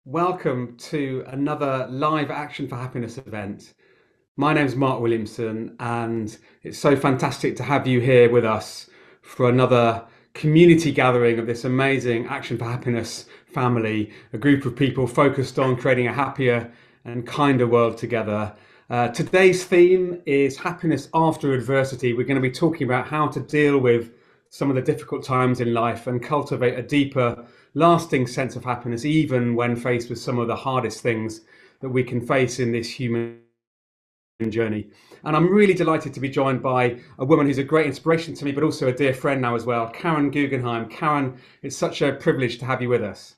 Welcome to another live Action for Happiness event. My name's Mark Williamson, and it's so fantastic to have you here with us for another community gathering of this amazing Action for Happiness family, a group of people focused on creating a happier and kinder world together. Today's theme is happiness after adversity. We're going to be talking about how to deal with some of the difficult times in life and cultivate a deeper, lasting sense of happiness, even when faced with some of the hardest things that we can face in this human journey. And I'm really delighted to be joined by a woman who's a great inspiration to me, but also a dear friend now as well, Karen Guggenheim. Karen, it's such a privilege to have you with us.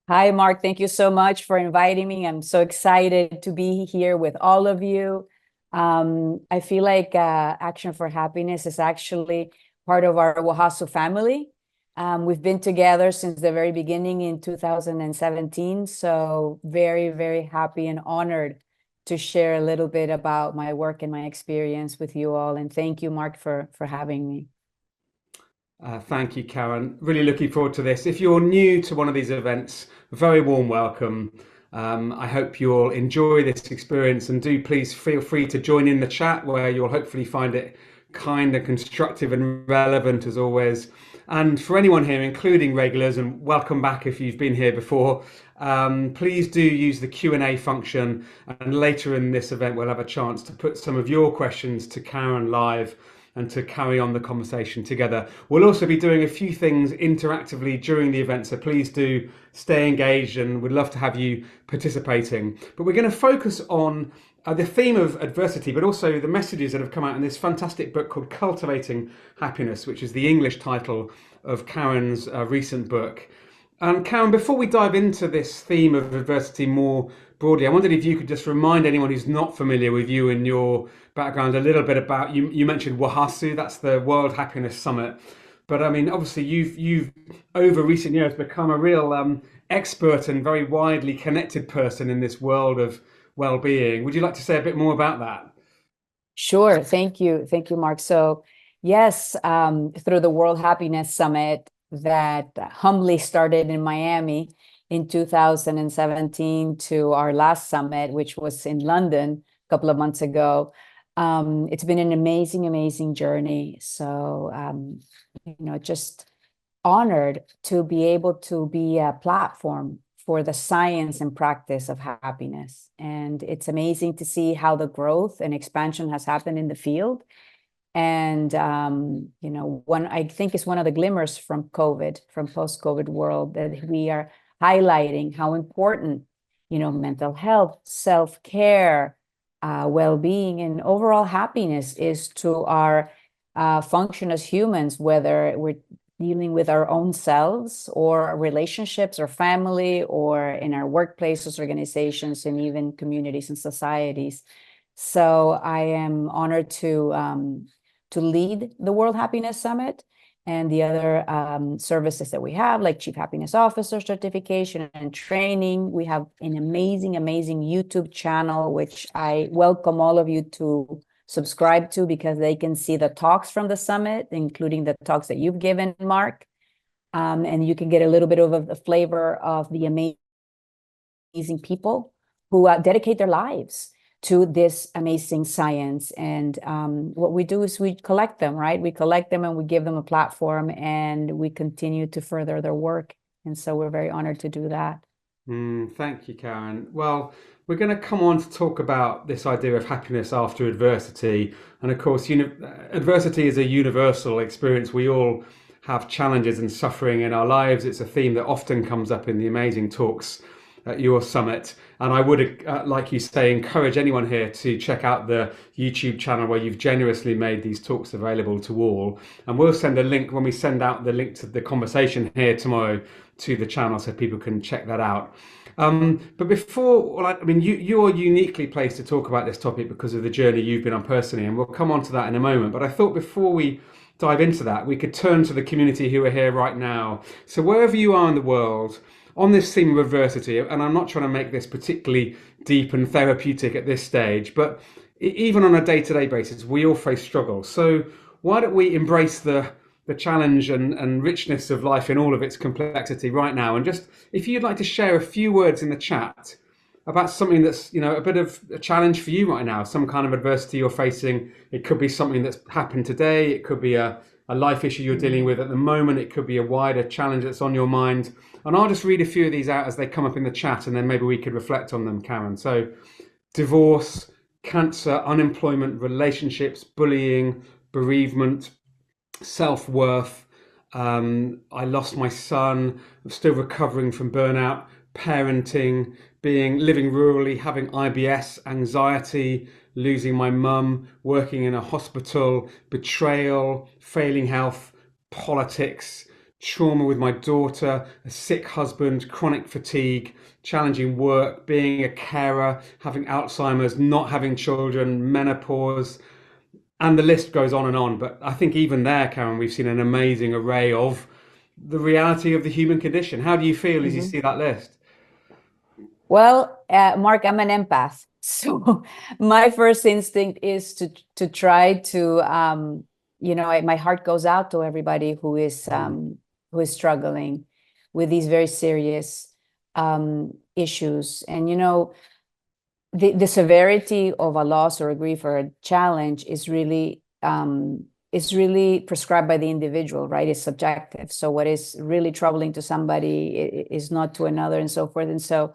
Hi, Mark. Thank you so much for inviting me. I'm so excited to be here with all of you. I feel like Action for Happiness is actually part of our Wahasu family. We've been together since the very beginning in 2017. So very, very happy and honored to share a little bit about my work and my experience with you all. And thank you, Mark, for having me. Thank you, Karen. Really looking forward to this. If you're new to one of these events, a very warm welcome. I hope you'll enjoy this experience, and do please feel free to join in the chat where you'll hopefully find it kind and constructive and relevant as always. And for anyone here, including regulars, and welcome back if you've been here before, please do use the Q&A function, and later in this event we'll have a chance to put some of your questions to Karen live and to carry on the conversation together. We'll also be doing a few things interactively during the event, so please do stay engaged, and we'd love to have you participating. But we're going to focus on the theme of adversity, but also the messages that have come out in this fantastic book called Cultivating Happiness, which is the English title of Karen's recent book. And Karen, before we dive into this theme of adversity more broadly, I wondered if you could just remind anyone who's not familiar with you and your background a little bit about you. You mentioned Wahasu, that's the World Happiness Summit. But I mean, obviously, you've over recent years become a real expert and very widely connected person in this world of well-being. Would you like to say a bit more about that? Sure. Thank you. Thank you, Mark. So yes, through the World Happiness Summit that humbly started in Miami in 2017 to our last summit, which was in London a couple of months ago. It's been an amazing, amazing journey. So, just honored to be able to be a platform for the science and practice of happiness. And it's amazing to see how the growth and expansion has happened in the field. And, one, I think is one of the glimmers from COVID, from post-COVID world, that we are highlighting how important, mental health, self-care, well-being, and overall happiness is to our function as humans, whether we're dealing with our own selves or relationships or family or in our workplaces, organizations, and even communities and societies. So I am honored to lead the World Happiness Summit and the other services that we have, like Chief Happiness Officer certification and training. We have an amazing, amazing YouTube channel, which I welcome all of you to subscribe to, because they can see the talks from the summit, including the talks that you've given, Mark. And you can get a little bit of a flavor of the amazing people who dedicate their lives to this amazing science. And what we do is we collect them, right? We collect them and we give them a platform, and we continue to further their work. And so we're very honored to do that. Thank you, Karen. Well, we're going to come on to talk about this idea of happiness after adversity. And of course, adversity is a universal experience. We all have challenges and suffering in our lives. It's a theme that often comes up in the amazing talks at your summit. And I would, like you say, encourage anyone here to check out the YouTube channel where you've generously made these talks available to all. And we'll send a link when we send out the link to the conversation here tomorrow to the channel so people can check that out. But before, well, I mean, you're uniquely placed to talk about this topic because of the journey you've been on personally, and we'll come on to that in a moment. But I thought before we dive into that, we could turn to the community who are here right now. So wherever you are in the world, on this theme of adversity, and I'm not trying to make this particularly deep and therapeutic at this stage, but even on a day-to-day basis, we all face struggles. So why don't we embrace the the challenge and richness of life in all of its complexity right now. And just if you'd like to share a few words in the chat about something that's, a bit of a challenge for you right now, some kind of adversity you're facing. It could be something that's happened today. It could be a life issue you're dealing with at the moment. It could be a wider challenge that's on your mind. And I'll just read a few of these out as they come up in the chat, and then maybe we could reflect on them, Karen. So divorce, cancer, unemployment, relationships, bullying, bereavement, self-worth. I lost my son. I'm still recovering from burnout. Parenting, living rurally, having IBS, anxiety, losing my mum, working in a hospital, betrayal, failing health, politics, trauma with my daughter, a sick husband, chronic fatigue, challenging work, being a carer, having Alzheimer's, not having children, menopause, and the list goes on and on. But I think even there, Karen, we've seen an amazing array of the reality of the human condition. How do you feel as you see that list? Well, Mark, I'm an empath. So my first instinct is to try to, my heart goes out to everybody who is struggling with these very serious issues. And, the severity of a loss or a grief or a challenge is really prescribed by the individual, right? It's subjective. So what is really troubling to somebody is not to another, and so forth. And so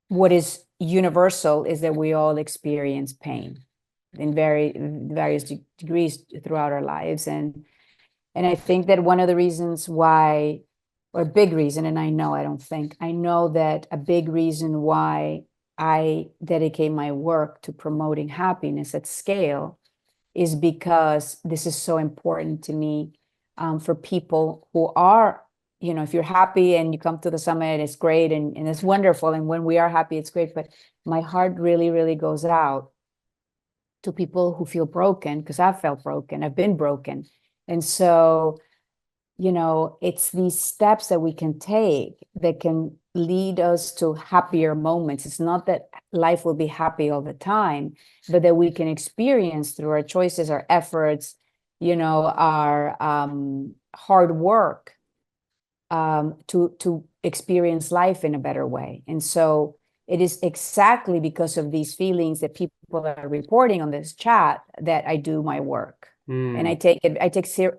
what is universal is that we all experience pain in various degrees throughout our lives. And I think that one of the reasons why, or a big reason, and I know that a big reason why I dedicate my work to promoting happiness at scale is because this is so important to me, for people who are, if you're happy and you come to the summit, it's great and it's wonderful. And when we are happy, it's great. But my heart really, really goes out to people who feel broken, because I've felt broken. I've been broken. And so, it's these steps that we can take that can lead us to happier moments. It's not that life will be happy all the time, but that we can experience through our choices, our efforts, our hard work, to experience life in a better way. And so it is exactly because of these feelings that people are reporting on this chat that I do my work. And I take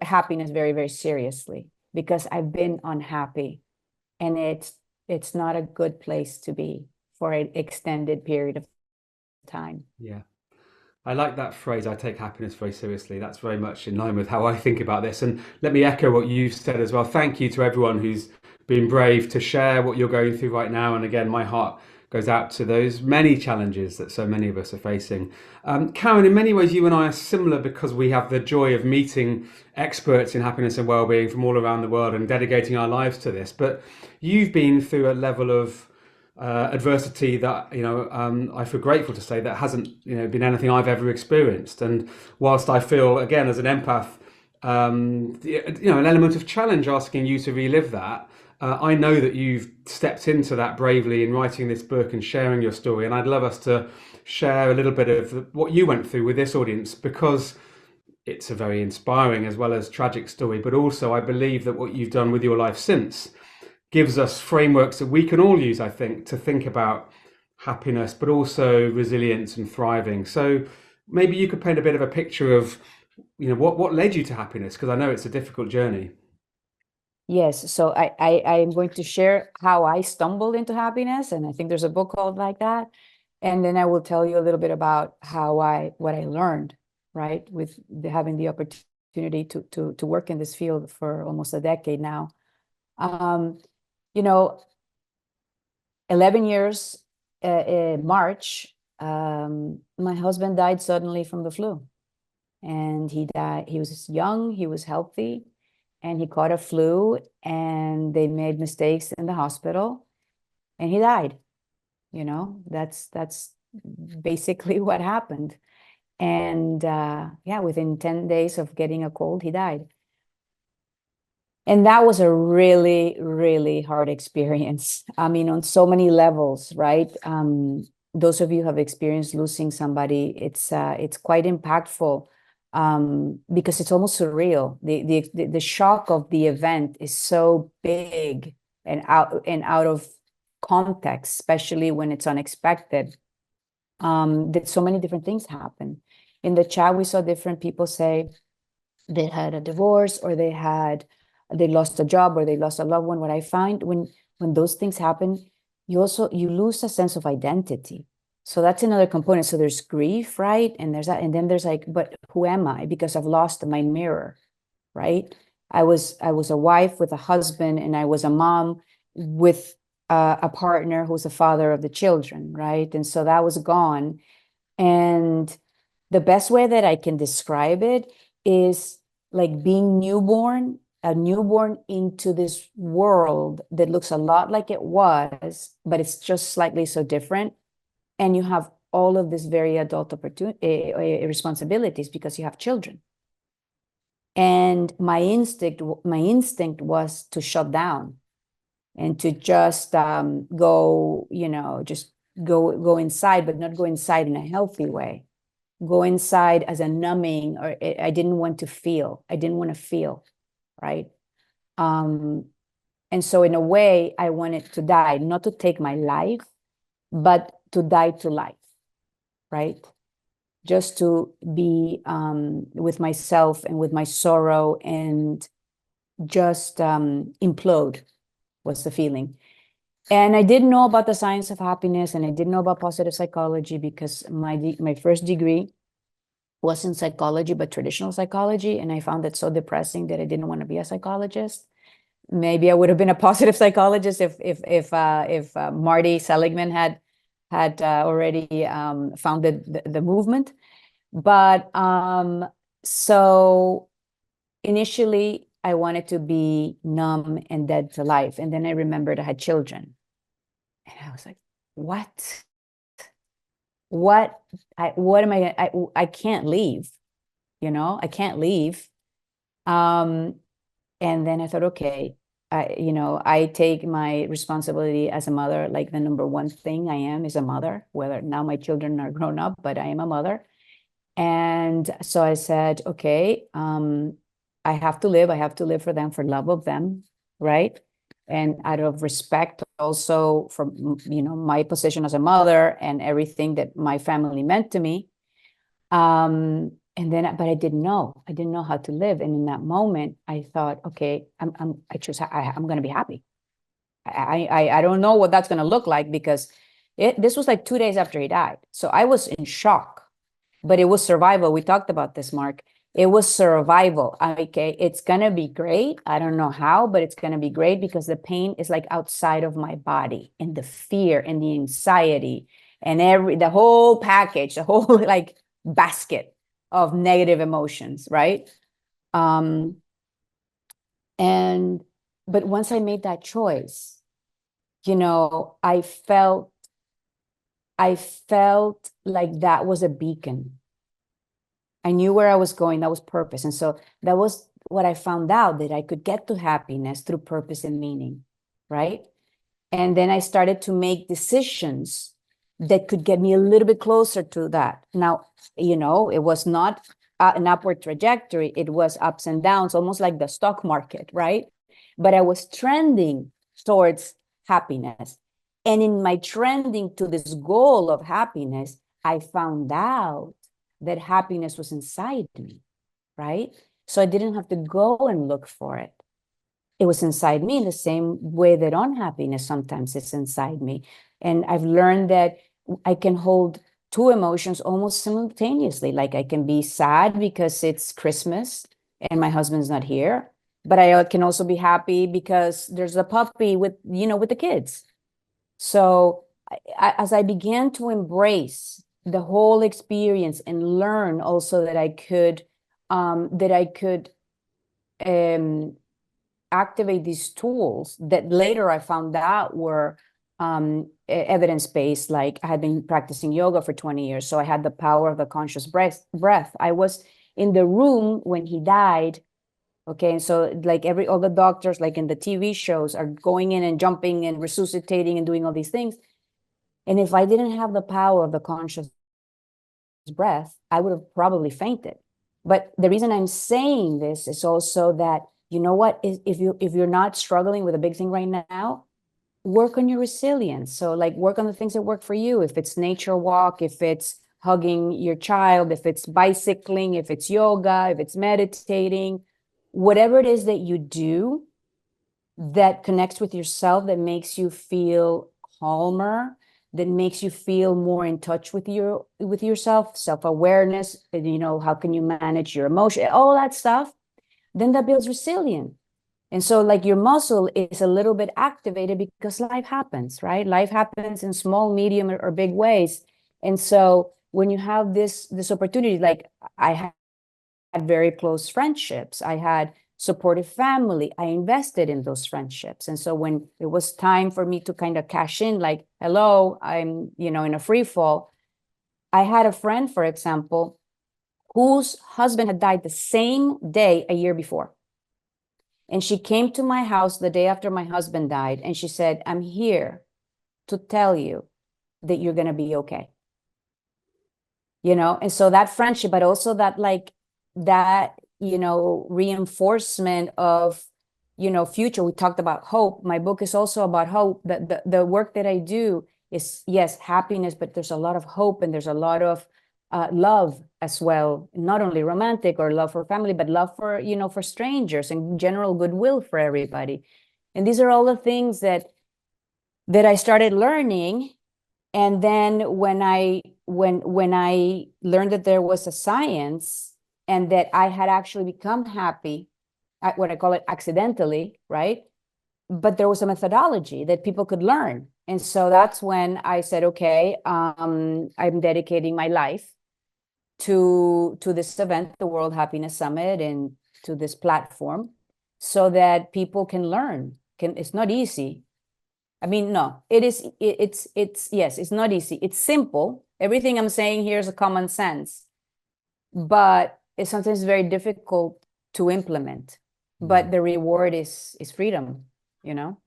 happiness very, very seriously, because I've been unhappy, and it's not a good place to be for an extended period of time. Yeah. I like that phrase, I take happiness very seriously. That's very much in line with how I think about this. And let me echo what you've said as well. Thank you to everyone who's been brave to share what you're going through right now. And again, my heart goes out to those many challenges that so many of us are facing. Karen, in many ways, you and I are similar because we have the joy of meeting experts in happiness and well-being from all around the world and dedicating our lives to this. But you've been through a level of adversity that I feel grateful to say that hasn't been anything I've ever experienced. And whilst I feel, again, as an empath, an element of challenge asking you to relive that, I know that you've stepped into that bravely in writing this book and sharing your story. And I'd love us to share a little bit of what you went through with this audience, because it's a very inspiring as well as tragic story. But also, I believe that what you've done with your life since gives us frameworks that we can all use, I think, to think about happiness, but also resilience and thriving. So maybe you could paint a bit of a picture of, what led you to happiness, because I know it's a difficult journey. Yes, so I'm going to share how I stumbled into happiness, and I think there's a book called like that. And then I will tell you a little bit about what I learned, right, with having the opportunity to work in this field for almost a decade now. 11 years in March, my husband died suddenly from the flu, and he died. He was young, he was healthy, and he caught a flu, and they made mistakes in the hospital, and he died. That's basically what happened. And within 10 days of getting a cold, he died. And that was a really, really hard experience. I mean, on so many levels, right? Those of you who have experienced losing somebody, it's quite impactful. because it's almost surreal. The shock of the event is so big and out of context, especially when it's unexpected. That so many different things happen. In the chat, we saw different people say they had a divorce, or they lost a job, or they lost a loved one. What I find when those things happen, you lose a sense of identity. So that's another component. So there's grief, right? And there's that, and then there's like, but who am I? Because I've lost my mirror, right? I was a wife with a husband, and I was a mom with a partner who's the father of the children, right? And so that was gone. And the best way that I can describe it is like being a newborn into this world that looks a lot like it was, but it's just slightly so different. And you have all of these very adult responsibilities because you have children. And my instinct was to shut down and to just go, just go inside, but not go inside in a healthy way. Go inside as a numbing, or I didn't want to feel. I didn't want to feel, right? And so in a way, I wanted to die, not to take my life, but to die to life, right? Just to be with myself and with my sorrow, and just implode was the feeling. And I didn't know about the science of happiness, and I didn't know about positive psychology, because my first degree was in psychology, but traditional psychology. And I found it so depressing that I didn't want to be a psychologist. Maybe I would have been a positive psychologist if Marty Seligman had already founded the movement. But so initially I wanted to be numb and dead to life. And then I remembered I had children. And I was like, what? What am I can't leave, I can't leave. And then I thought, okay, I take my responsibility as a mother, like the number one thing I am is a mother, whether now my children are grown up, but I am a mother. And so I said, okay, I have to live for them, for love of them, right? And out of respect also for, my position as a mother and everything that my family meant to me. And then, but I didn't know how to live. And in that moment, I thought, okay, I'm going to be happy. I don't know what that's going to look like, because this was like 2 days after he died. So I was in shock, but it was survival. We talked about this, Mark. It was survival. Okay, it's going to be great. I don't know how, but it's going to be great, because the pain is like outside of my body, and the fear and the anxiety and the whole package, the whole like basket of negative emotions, right? And but once I made that choice, I felt like that was a beacon. I knew where I was going. That was purpose. And so that was what I found out, that I could get to happiness through purpose and meaning, right? And then I started to make decisions that could get me a little bit closer to that. Now, it was not an upward trajectory. It was ups and downs, almost like the stock market, right? But I was trending towards happiness. And in my trending to this goal of happiness, I found out that happiness was inside me, right? So I didn't have to go and look for it. It was inside me, in the same way that unhappiness sometimes is inside me. And I've learned that I can hold two emotions almost simultaneously. Like I can be sad because it's Christmas and my husband's not here, but I can also be happy because there's a puppy with the kids. So as I began to embrace the whole experience and learn also that I could activate these tools that later I found out were evidence-based. Like I had been practicing yoga for 20 years, so I had the power of the conscious breath. I was in the room when he died. Okay, and so like all the doctors, like in the TV shows, are going in and jumping and resuscitating and doing all these things. And if I didn't have the power of the conscious breath, I would have probably fainted. But the reason I'm saying this is also that, you know what, if you're not struggling with a big thing right now, work on your resilience. So like work on the things that work for you. If it's nature walk, if it's hugging your child, if it's bicycling, if it's yoga, if it's meditating, whatever it is that you do that connects with yourself, that makes you feel calmer, that makes you feel more in touch with yourself, self-awareness, you know, how can you manage your emotion, all that stuff, then that builds resilience. And so like your muscle is a little bit activated because life happens, right? Life happens in small, medium, or big ways. And so when you have this opportunity, like I had very close friendships, I had supportive family, I invested in those friendships. And so when it was time for me to kind of cash in, like, hello, I'm, you know, in a free fall, I had a friend, for example, whose husband had died the same day a year before. And she came to my house the day after my husband died, and she said, I'm here to tell you that you're going to be okay. You know, and so that friendship, but also that, like, that, you know, reinforcement of, you know, future. We talked about hope. My book is also about hope. The work that I do is, yes, happiness, but there's a lot of hope, and there's a lot of love as well, not only romantic or love for family, but love for, you know, for strangers, and general goodwill for everybody. And these are all the things that I started learning. And then when I learned that there was a science, and that I had actually become happy, what I call it accidentally, right? But there was a methodology that people could learn. And so that's when I said, okay, I'm dedicating my life to this event, the World Happiness Summit, and to this platform, so that people can learn. It's not easy. I mean, no, it is, yes, it's not easy. It's simple. Everything I'm saying here is a common sense, but it's sometimes very difficult to implement. But the reward is freedom, you know?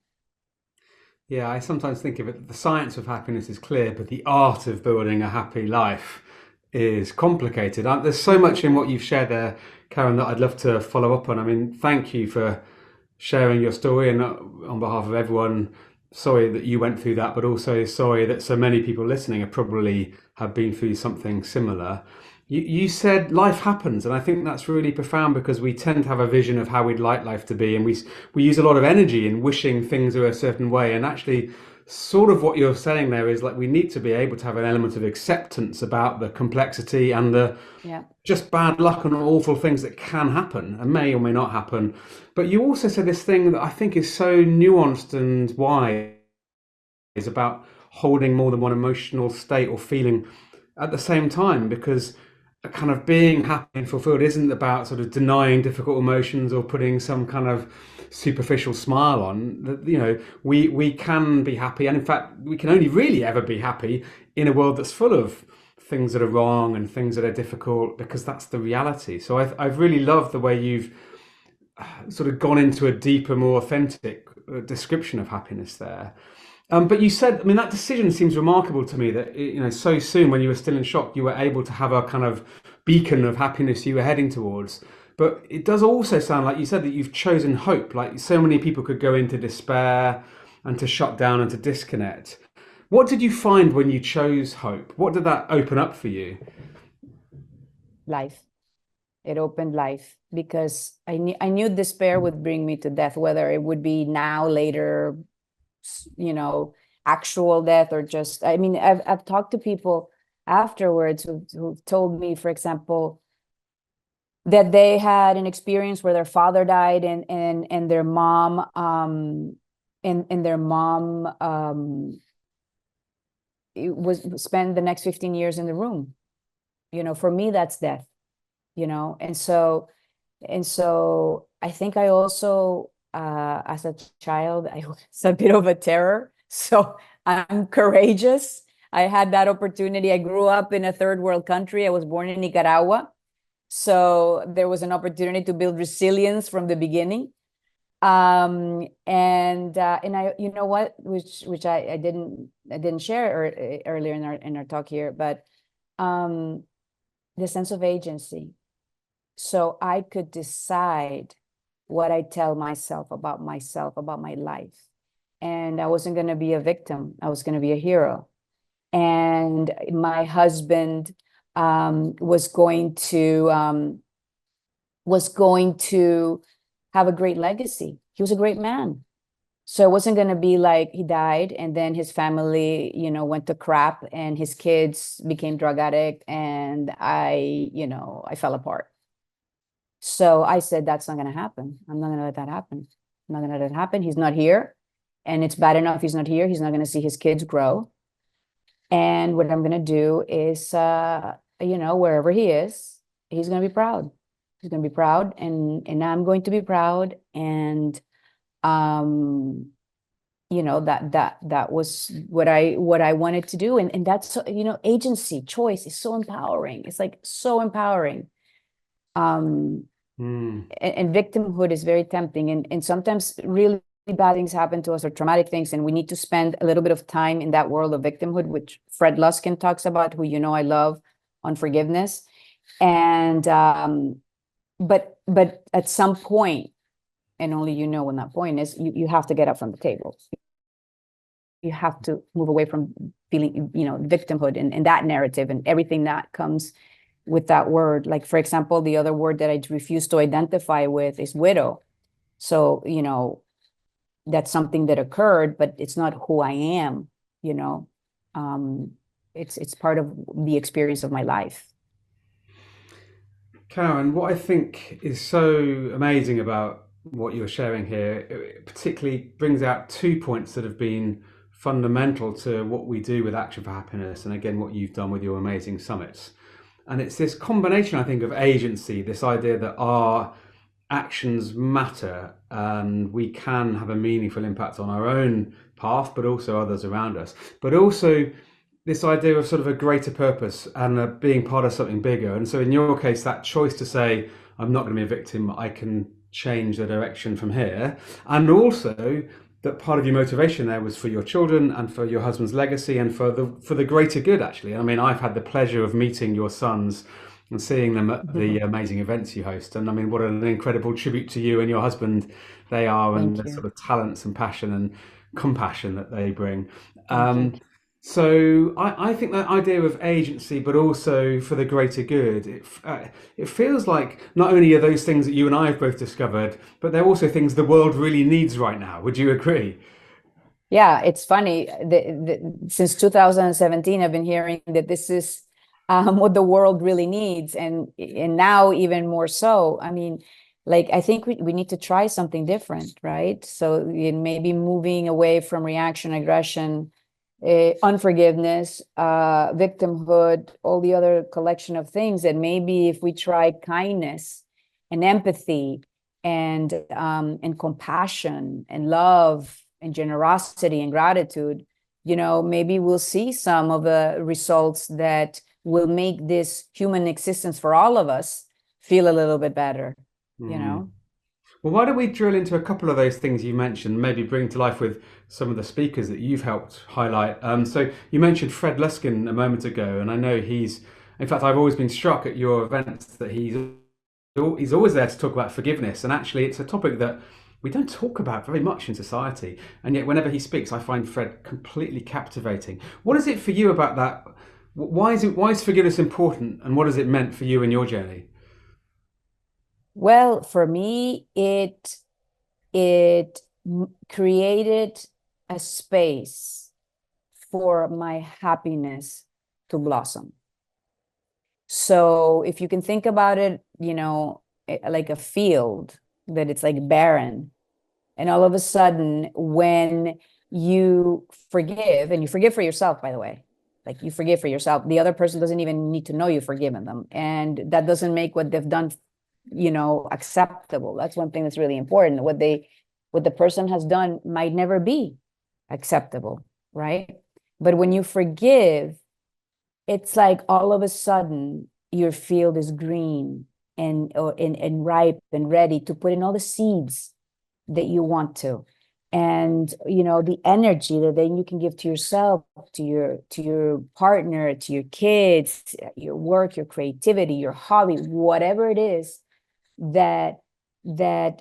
Yeah, I sometimes think of it that the science of happiness is clear, but the art of building a happy life is complicated. There's so much in what you've shared there, Karen, that I'd love to follow up on. I mean, thank you for sharing your story, and on behalf of everyone, sorry that you went through that, but also sorry that so many people listening have been through something similar. You said life happens, and I think that's really profound, because we tend to have a vision of how we'd like life to be, and we use a lot of energy in wishing things are a certain way. And actually, sort of what you're saying there is like we need to be able to have an element of acceptance about the complexity and the Yeah. just bad luck and awful things that can happen and may or may not happen. But you also said this thing that I think is so nuanced and wise, is about holding more than one emotional state or feeling at the same time, because a kind of being happy and fulfilled isn't about sort of denying difficult emotions or putting some kind of superficial smile on. You know, we can be happy, and in fact we can only really ever be happy in a world that's full of things that are wrong and things that are difficult, because that's the reality. So I've really loved the way you've sort of gone into a deeper, more authentic description of happiness there. But you said, I mean, that decision seems remarkable to me, that, you know, so soon when you were still in shock, you were able to have a kind of beacon of happiness you were heading towards. But it does also sound like you said that you've chosen hope. Like so many people could go into despair and to shut down and to disconnect. What did you find when you chose hope? What did that open up for you? Life. It opened life, because I knew despair would bring me to death, whether it would be now, later, you know, actual death, or just, I mean, I've talked to people afterwards who've told me, for example, that they had an experience where their father died, and their mom and their mom was spend the next 15 years in the room. You know, for me that's death, you know. And so I think I also, as a child, I was a bit of a terror. So I'm courageous. I had that opportunity. I grew up in a third world country. I was born in Nicaragua. So there was an opportunity to build resilience from the beginning. And I, you know what, which I didn't share earlier in our talk here, but the sense of agency. so I could decide what I tell myself, about my life. And I wasn't going to be a victim. I was going to be a hero. And my husband was going to have a great legacy. He was a great man. So it wasn't going to be like he died and then his family, went to crap and his kids became drug addict and I fell apart. So I said, that's not going to happen. I'm not going to let that happen. I'm not going to let it happen. He's not here. And it's bad enough he's not here. He's not going to see his kids grow. And what I'm going to do is, wherever he is, he's going to be proud. He's going to be proud, and I'm going to be proud. And, that was what I wanted to do. And that's, agency, choice is so empowering. It's like so empowering. And victimhood is very tempting. And sometimes really bad things happen to us or traumatic things, and we need to spend a little bit of time in that world of victimhood, which Fred Luskin talks about, who I love, on forgiveness. And but at some point, and only when that point is, you have to get up from the table. You have to move away from feeling, victimhood and that narrative and everything that comes with that word. Like, for example, the other word that I refuse to identify with is widow. So, that's something that occurred, but it's not who I am, it's part of the experience of my life. Karen, what I think is so amazing about what you're sharing here, it particularly brings out 2 points that have been fundamental to what we do with Action for Happiness, and again, what you've done with your amazing summits. And it's this combination, I think, of agency, this idea that our actions matter and we can have a meaningful impact on our own path, but also others around us. But also this idea of sort of a greater purpose and being part of something bigger. And so in your case, that choice to say, I'm not going to be a victim, I can change the direction from here. And also that part of your motivation there was for your children and for your husband's legacy and for the greater good, actually. I mean, I've had the pleasure of meeting your sons and seeing them at the amazing events you host. And I mean, what an incredible tribute to you and your husband they are, and Thank the you. sort of talents and passion and compassion that they bring. Thank you. So I think that idea of agency, but also for the greater good, it feels like not only are those things that you and I have both discovered, but they're also things the world really needs right now. Would you agree? Yeah, it's funny. Since 2017, I've been hearing that this is what the world really needs, and now even more so. I mean, like, I think we need to try something different, right? So it may be moving away from reaction, aggression, unforgiveness, victimhood, all the other collection of things. And maybe if we try kindness and empathy and compassion and love and generosity and gratitude, maybe we'll see some of the results that will make this human existence for all of us feel a little bit better, you Mm. know? Well, why don't we drill into a couple of those things you mentioned, maybe bring to life with some of the speakers that you've helped highlight. So you mentioned Fred Luskin a moment ago, and I know in fact, I've always been struck at your events that he's always there to talk about forgiveness, and actually, it's a topic that we don't talk about very much in society. And yet, whenever he speaks, I find Fred completely captivating. What is it for you about that? Why is forgiveness important, and what has it meant for you in your journey? Well, for me, it created a space for my happiness to blossom. So if you can think about it, like a field that it's like barren, and all of a sudden, when you forgive, and you forgive for yourself, by the way, like you forgive for yourself, the other person doesn't even need to know you've forgiven them. And that doesn't make what they've done, acceptable. That's one thing that's really important. What the person has done might never be acceptable, right? But when you forgive, it's like all of a sudden your field is green and ripe and ready to put in all the seeds that you want to. And the energy that then you can give to yourself, to your partner, to your kids, your work, your creativity, your hobby, whatever it is, that that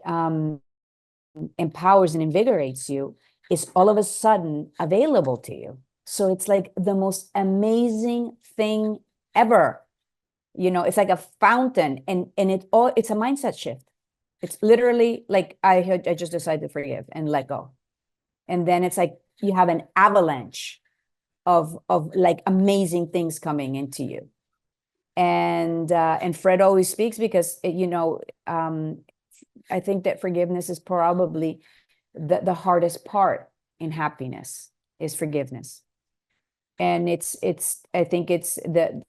empowers and invigorates you is all of a sudden available to you. So it's like the most amazing thing ever. It's like a fountain, and it's a mindset shift. It's literally like I just decided to forgive and let go. And then it's like you have an avalanche of like amazing things coming into you. And Fred always speaks because I think that forgiveness is probably the hardest part in happiness is forgiveness. And I think it's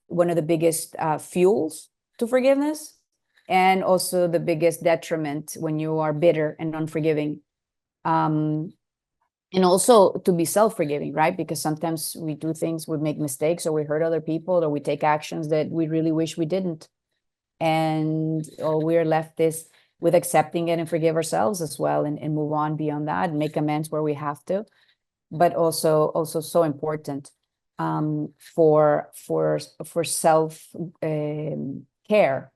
one of the biggest fuels to forgiveness, and also the biggest detriment when you are bitter and unforgiving. And also to be self-forgiving, right? Because sometimes we do things, we make mistakes, or we hurt other people, or we take actions that we really wish we didn't. And all we're left is with accepting it and forgive ourselves as well, and move on beyond that and make amends where we have to. But also so important for self care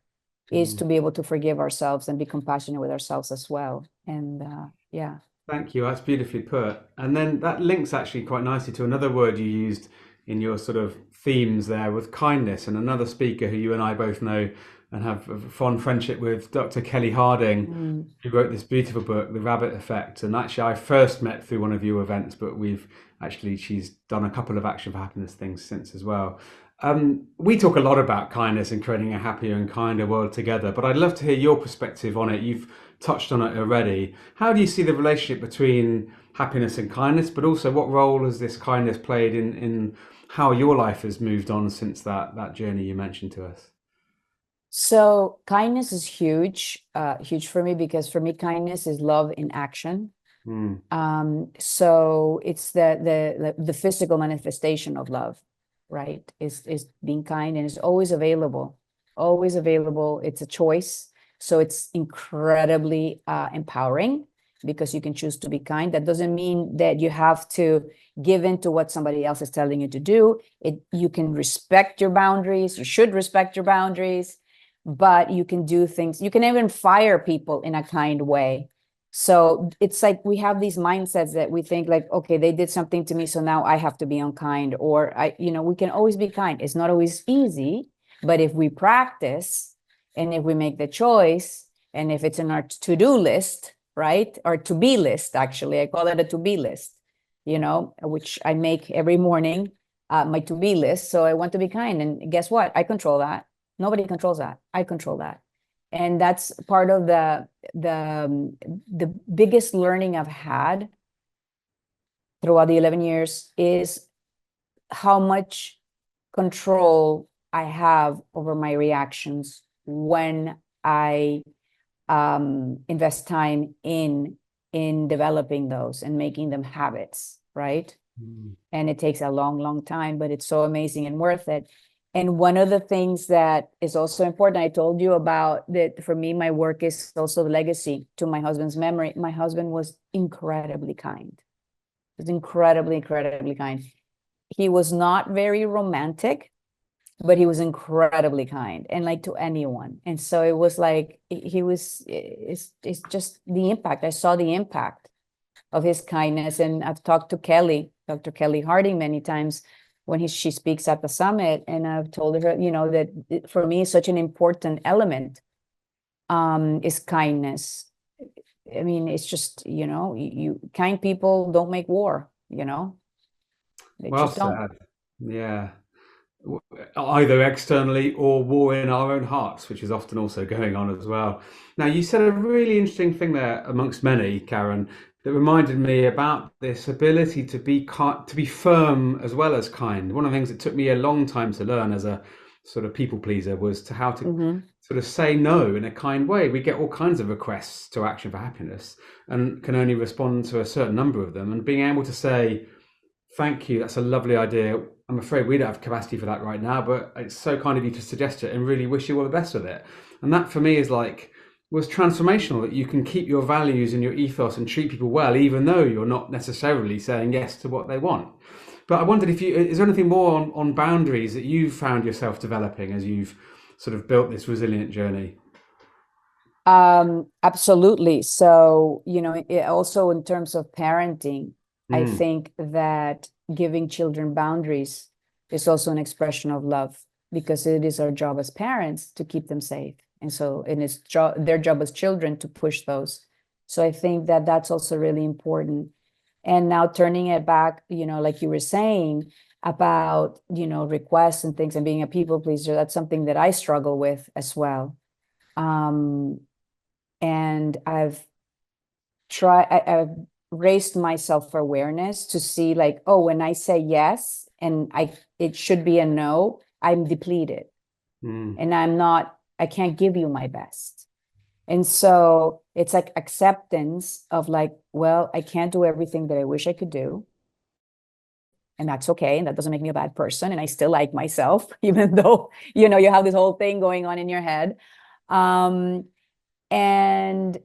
is to be able to forgive ourselves and be compassionate with ourselves as well. And yeah. Thank you. That's beautifully put. And then that links actually quite nicely to another word you used in your sort of themes there with kindness. And another speaker who you and I both know and have a fond friendship with, Dr. Kelly Harding, who wrote this beautiful book, The Rabbit Effect. And actually, I first met through one of your events, but she's done a couple of Action for Happiness things since as well. We talk a lot about kindness and creating a happier and kinder world together, but I'd love to hear your perspective on it. You've touched on it already. How do you see the relationship between happiness and kindness, but also what role has this kindness played in how your life has moved on since that journey you mentioned to us? So kindness is huge for me, because for me, kindness is love in action. So it's the physical manifestation of love, right? Is being kind, and it's always available, always available. It's a choice. So it's incredibly empowering, because you can choose to be kind. That doesn't mean that you have to give in to what somebody else is telling you to do. You can respect your boundaries. You should respect your boundaries, but you can do things. You can even fire people in a kind way. So it's like we have these mindsets that we think like, okay, they did something to me, so now I have to be unkind, or we can always be kind. It's not always easy, but if we practice, and if we make the choice, and if it's in our to-do list, right? Or to-be list, actually, I call it a to-be list, which I make every morning, my to-be list. So I want to be kind. And guess what? I control that. Nobody controls that. I control that. And that's part of the biggest learning I've had throughout the 11 years is how much control I have over my reactions when I invest time in developing those and making them habits, right? And it takes a long time, but it's so amazing and worth it. And one of the things that is also important, I told you about that for me, my work is also the legacy to my husband's memory. My husband was incredibly kind. He was incredibly kind. He was not very romantic, but he was incredibly kind, and like to anyone. And so it was like, it's just the impact. I saw the impact of his kindness. And I've talked to Dr. Kelly Harding, many times when she speaks at the summit. And I've told her, that for me, such an important element is kindness. I mean, it's just, kind people don't make war, they Well just don't. said. Yeah. Either externally or war in our own hearts, which is often also going on as well. Now, you said a really interesting thing there, amongst many, Karen, that reminded me about this ability to be firm as well as kind. One of the things that took me a long time to learn as a sort of people pleaser was to how to sort of say no in a kind way. We get all kinds of requests to Action for Happiness and can only respond to a certain number of them. And being able to say, thank you, that's a lovely idea. I'm afraid we don't have capacity for that right now, but it's so kind of you to suggest it, and really wish you all the best with it. And that for me was transformational, that you can keep your values and your ethos and treat people well, even though you're not necessarily saying yes to what they want. But I wondered is there anything more on boundaries that you've found yourself developing as you've sort of built this resilient journey? Absolutely. So, also in terms of parenting, I Mm, think that giving children boundaries is also an expression of love because it is our job as parents to keep them safe. And so it is their job as children to push those. So I think that that's also really important. And now turning it back, like you were saying about, requests and things and being a people pleaser, that's something that I struggle with as well. Um, and I've raised my self-awareness to see like, oh, when I say yes and it should be a no, I'm depleted mm, and I can't give you my best. And so it's like acceptance of like, well, I can't do everything that I wish I could do. And that's okay. And that doesn't make me a bad person. And I still like myself, even though, you have this whole thing going on in your head. Um, and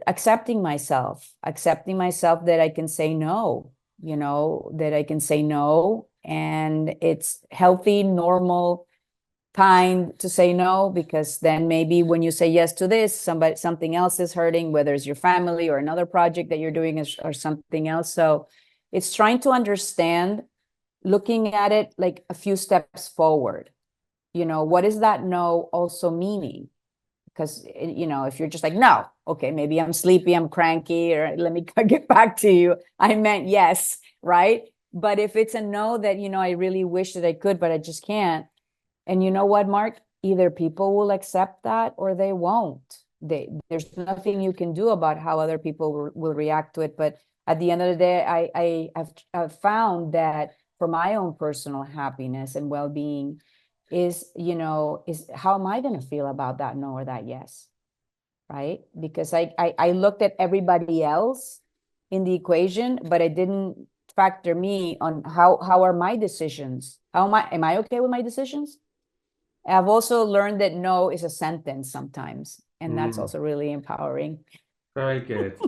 accepting myself that I can say no, that I can say no. And it's healthy, normal, kind to say no, because then maybe when you say yes to this, something else is hurting, whether it's your family or another project that you're doing or something else. So it's trying to understand, looking at it like a few steps forward. What is that no also meaning? Because if you're just like no, okay, maybe I'm sleepy, I'm cranky, or let me get back to you, I meant yes, right? But if it's a no that I really wish that I could but I just can't, and you know what, Mark, either people will accept that or they won't. There's nothing you can do about how other people will react to it. But at the end of the day, I've found that for my own personal happiness and well-being is how am I going to feel about that no or that yes, right? Because I looked at everybody else in the equation, but I didn't factor me on how are my decisions? How am I okay with my decisions? I've also learned that no is a sentence sometimes, and that's mm. also really empowering. Very good.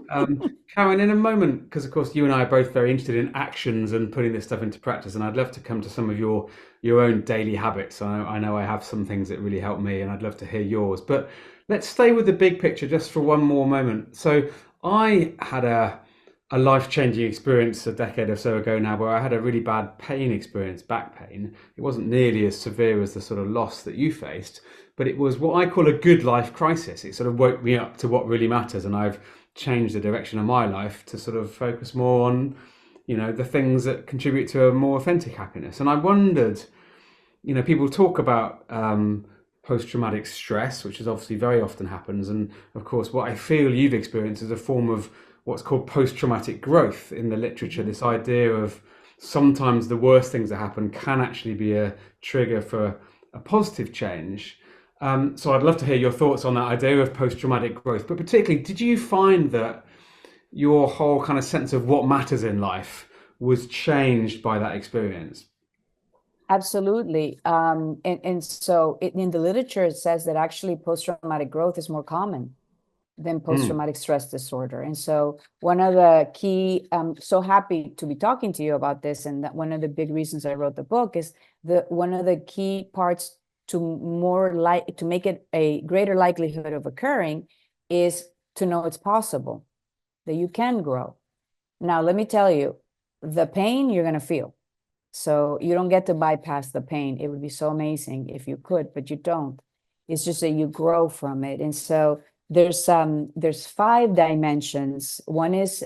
Karen, in a moment, because of course you and I are both very interested in actions and putting this stuff into practice, and I'd love to come to some of your own daily habits. I know I have some things that really help me, and I'd love to hear yours. But let's stay with the big picture just for one more moment. So I had a life-changing experience a decade or so ago now, where I had a really bad pain experience, back pain. It wasn't nearly as severe as the sort of loss that you faced, but it was what I call a good life crisis. It sort of woke me up to what really matters, and I've changed the direction of my life to sort of focus more on, the things that contribute to a more authentic happiness. And I wondered, people talk about post-traumatic stress, which is obviously very often happens, and of course, what I feel you've experienced is a form of what's called post-traumatic growth in the literature. Mhm. This idea of sometimes the worst things that happen can actually be a trigger for a positive change. So I'd love to hear your thoughts on that idea of post-traumatic growth. But particularly, did you find that your whole kind of sense of what matters in life was changed by that experience? Absolutely. And so in the literature, it says that actually post-traumatic growth is more common than Mm, post-traumatic stress disorder. And so one of the key, I'm so happy to be talking to you about this. And that one of the big reasons I wrote the book is one of the key parts to make it a greater likelihood of occurring is to know it's possible, that you can grow. Now, let me tell you, the pain you're going to feel. So you don't get to bypass the pain. It would be so amazing if you could, but you don't. It's just that you grow from it. And so there's five dimensions. One is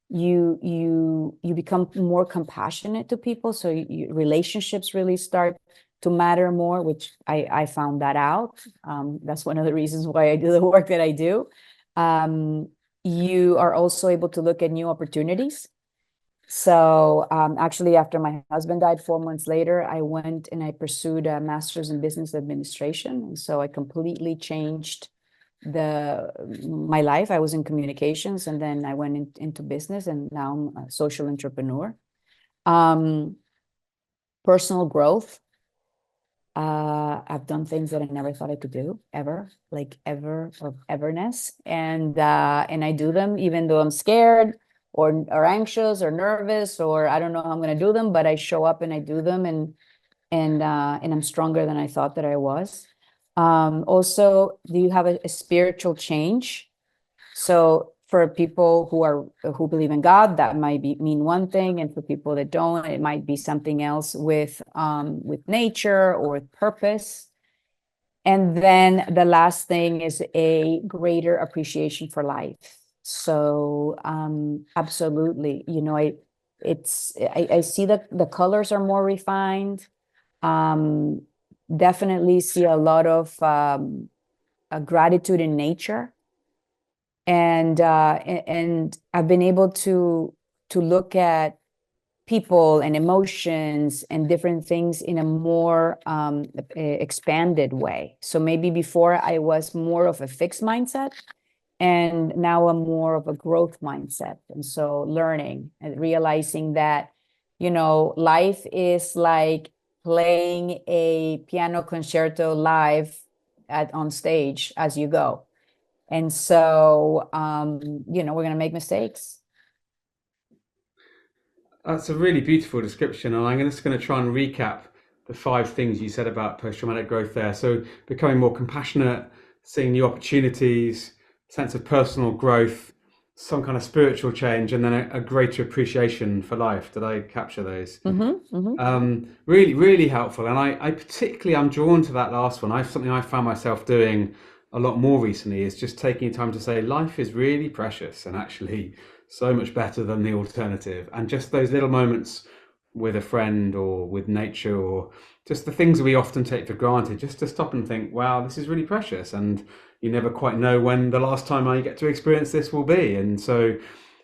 you become more compassionate to people. So relationships really start to matter more, which I found that out. That's one of the reasons why I do the work that I do. Um, you are also able to look at new opportunities. So actually, after my husband died 4 months later, I went and I pursued a master's in business administration. And so I completely changed the my life. I was in communications, and then I went into business, and now I'm a social entrepreneur. Um, Personal growth. I've done things that I never thought I could do ever, like ever or everness, and I do them even though I'm scared or anxious or nervous or I don't know how I'm going to do them, but I show up and I do them, and I'm stronger than I thought that I was. Also, do you have a spiritual change? So for people who believe in God, that might mean one thing, and for people that don't, it might be something else with nature or with purpose. And then the last thing is a greater appreciation for life. So absolutely, I see that the colors are more refined. Um, Definitely see a lot of a gratitude in nature, and I've been able to look at people and emotions and different things in a more expanded way. So maybe before I was more of a fixed mindset, and now I'm more of a growth mindset. And so learning and realizing that, life is like playing a piano concerto live on stage as you go. And so, we're going to make mistakes. That's a really beautiful description, and I'm just going to try and recap the five things you said about post-traumatic growth there. So becoming more compassionate, seeing new opportunities, sense of personal growth, some kind of spiritual change, and then a greater appreciation for life. Did I capture those? Really, really helpful. And I particularly I'm drawn to that last one. Something I found myself doing a lot more recently is just taking time to say life is really precious and actually so much better than the alternative. And just those little moments with a friend or with nature or just the things we often take for granted, just to stop and think, wow, this is really precious. And you never quite know when the last time I get to experience this will be. And so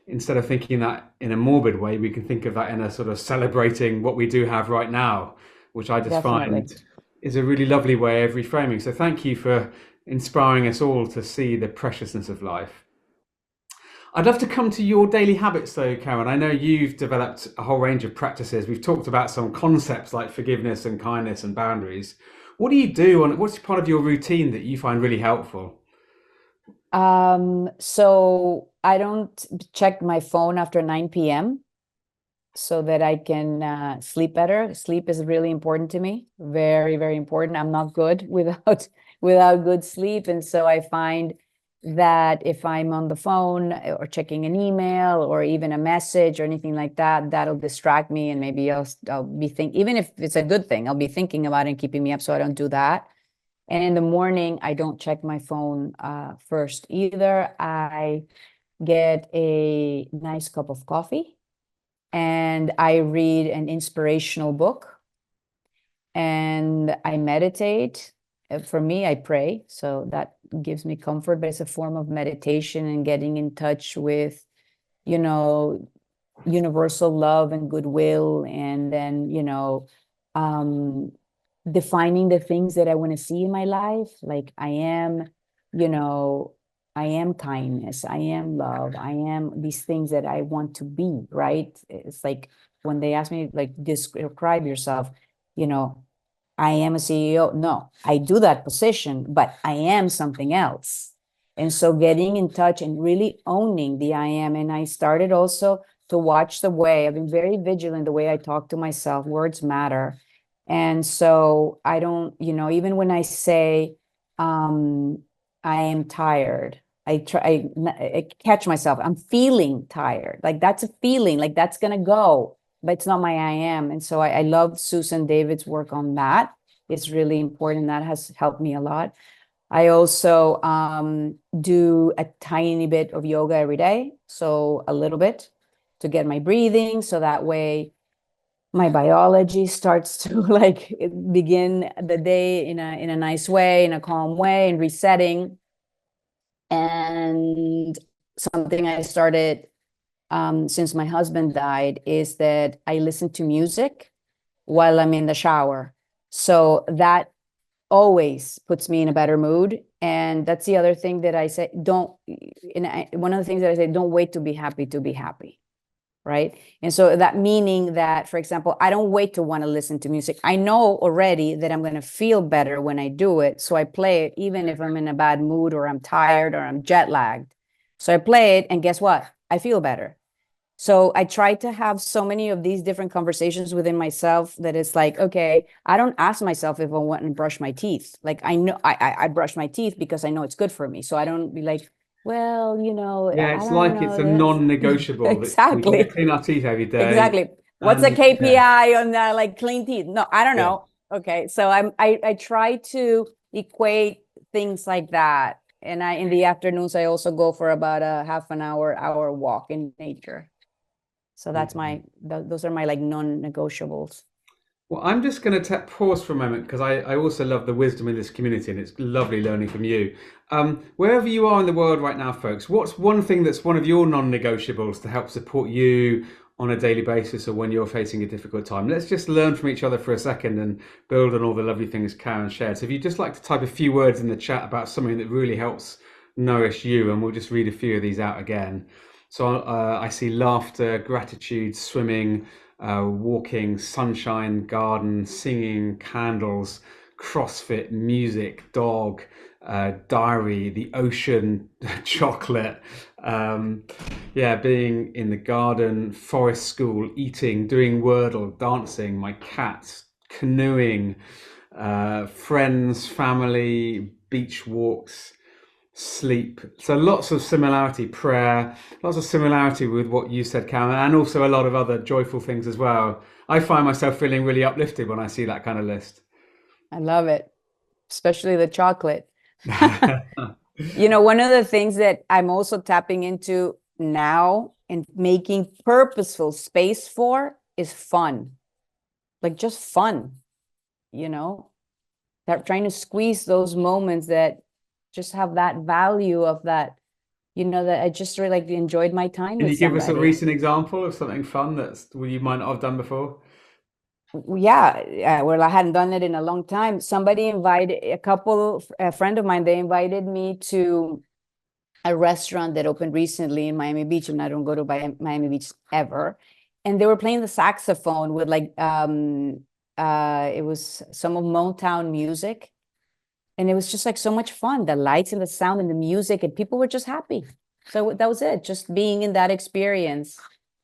instead of thinking that in a morbid way, we can think of that in a sort of celebrating what we do have right now, which I just Definitely. find is a really lovely way of reframing. So thank you for inspiring us all to see the preciousness of life. I'd love to come to your daily habits though, Karen. I know you've developed a whole range of practices. We've talked about some concepts like forgiveness and kindness and boundaries. What do you do and what's part of your routine that you find really helpful? So I don't check my phone after 9 p.m. so that I can sleep better. Sleep is really important to me. Very, very important. I'm not good without good sleep. And so I find that if I'm on the phone or checking an email or even a message or anything like that, that'll distract me, and maybe I'll be thinking, even if it's a good thing, I'll be thinking about it and keeping me up. So I don't do that. And in the morning, I don't check my phone first either. I get a nice cup of coffee and I read an inspirational book and I meditate. For me, I pray. So that gives me comfort, but it's a form of meditation and getting in touch with, you know, universal love and goodwill. And then, um, defining the things that I want to see in my life. Like you know, I am kindness, I am love, I am these things that I want to be, right? It's like when they ask me, like, describe yourself, you know, I am a CEO. No, I do that position, but I am something else. And so getting in touch and really owning the I am. And I started also to watch the way I've been very vigilant, the way I talk to myself. Words matter. And so I don't, even when I say, um, I am tired, I catch myself. I'm feeling tired. Like that's a feeling, like that's going to go, but it's not my I am. And so I love Susan David's work on that. It's really important. That has helped me a lot. I also do a tiny bit of yoga every day. So a little bit to get my breathing. So that way my biology starts to like begin the day in a nice way, in a calm way, and resetting. And something I started since my husband died is that I listen to music while I'm in the shower. So that always puts me in a better mood. And that's the other thing that I say, one of the things that I say, don't wait to be happy. Right. And so that meaning that, for example, I don't wait to want to listen to music. I know already that I'm going to feel better when I do it. So I play it even if I'm in a bad mood or I'm tired or I'm jet lagged. So I play it and guess what? I feel better. So I try to have so many of these different conversations within myself that it's like, okay, I don't ask myself if I want to brush my teeth. Like I know I brush my teeth because I know it's good for me. So I don't be like, well, Yeah, I it's don't like it's know a this. non-negotiable that we got to Exactly. clean our teeth every day. Exactly. What's a And yeah, KPI on that, like clean teeth? No, I don't yeah. know. Okay. So I try to equate things like that. And I in the afternoons I also go for about a half an hour walk in nature. So that's Okay. my those are my like non-negotiables. Well, I'm just going to pause for a moment because I also love the wisdom in this community and it's lovely learning from you. Wherever you are in the world right now, folks, what's one thing that's one of your non-negotiables to help support you on a daily basis or when you're facing a difficult time? Let's just learn from each other for a second and build on all the lovely things Karen shared. So if you'd just like to type a few words in the chat about something that really helps nourish you, and we'll just read a few of these out again. So I see laughter, gratitude, swimming, walking, sunshine, garden, singing, candles, CrossFit, music, dog, diary, the ocean, chocolate, um, yeah, being in the garden, forest school, eating, doing Wordle, dancing, my cats, canoeing, friends, family, beach walks, sleep. So lots of similarity, prayer, lots of similarity with what you said, Cam, and also a lot of other joyful things as well. I find myself feeling really uplifted when I see that kind of list. I love it, especially the chocolate. One of the things that I'm also tapping into now and making purposeful space for is fun. Like just fun, you know, that trying to squeeze those moments that just have that value of that, that I just really like enjoyed my time Can with you give us a somebody. recent example of something fun that's you might not have done before? Yeah, well, I hadn't done it in a long time. Somebody invited a friend of mine, they invited me to a restaurant that opened recently in Miami Beach, and I don't go to Miami Beach ever. And they were playing the saxophone with like it was some of Motown music. And it was just like so much fun. The lights and the sound and the music, and people were just happy. So that was it, just being in that experience.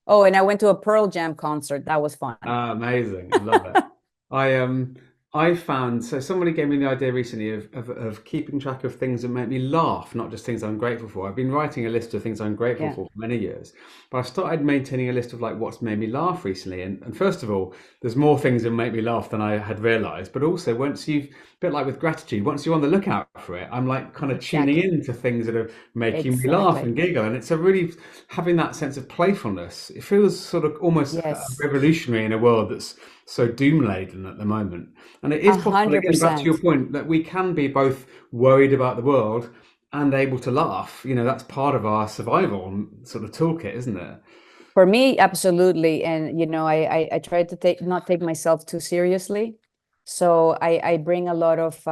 Oh, and I went to a Pearl Jam concert. That was fun. Ah, amazing. I love it. I I found so somebody gave me the idea recently of keeping track of things that make me laugh, not just things I'm grateful for. I've been writing a list of things I'm grateful Yeah, for many years, but I started maintaining a list of like what's made me laugh recently. And first of all, there's more things that make me laugh than I had realized. But also once you've a bit like with gratitude, once you're on the lookout for it, I'm like kind of tuning exactly. in to things that are making me laugh Exactly. and giggle. And it's a really having that sense of playfulness. It feels sort of almost Yes. revolutionary in a world that's so doom laden at the moment. And it is A possible, hundred again, back to your percent. point, that we can be both worried about the world and able to laugh. That's part of our survival sort of toolkit, isn't it? For me, absolutely. And I try to not take myself too seriously. So I bring a lot of